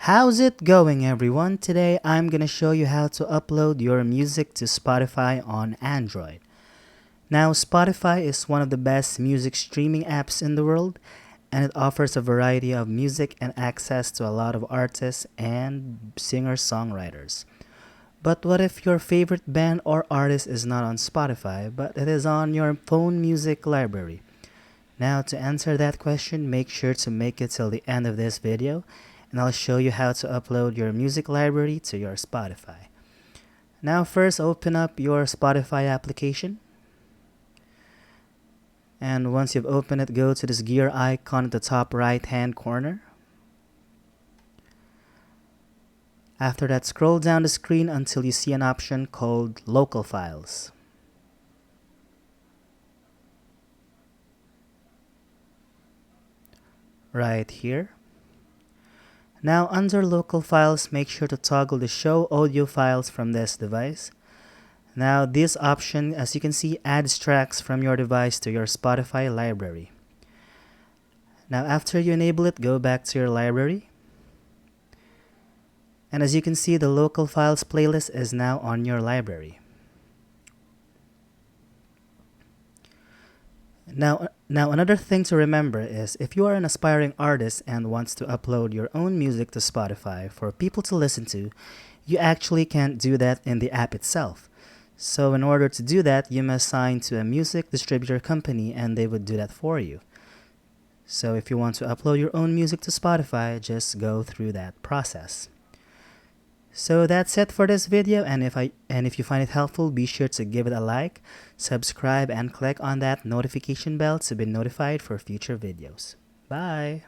How's it going, everyone? Today I'm gonna show you how to upload your music to Spotify on Android. Now, Spotify is one of the best music streaming apps in the world, and it offers a variety of music and access to a lot of artists and singer-songwriters. But what if your favorite band or artist is not on Spotify, but it is on your phone music library? Now, to answer that question, make sure to make it till the end of this video, and I'll show you how to upload your music library to your Spotify. Now, first open up your Spotify application. And once you've opened it, go to this gear icon at the top right hand corner. After that, scroll down the screen until you see an option called Local Files. Right here. Now, under Local Files, make sure to toggle the Show Audio Files from this device. Now, this option, as you can see, adds tracks from your device to your Spotify library. Now, after you enable it, go back to your library. And as you can see, the Local Files playlist is now on your library. Now another thing to remember is if you are an aspiring artist and wants to upload your own music to Spotify for people to listen to, you actually can't do that in the app itself. So in order to do that, you must sign to a music distributor company and they would do that for you. So if you want to upload your own music to Spotify, just go through that process. So that's it for this video, and if you find it helpful, be sure to give it a like, subscribe, and click on that notification bell to be notified for future videos. Bye!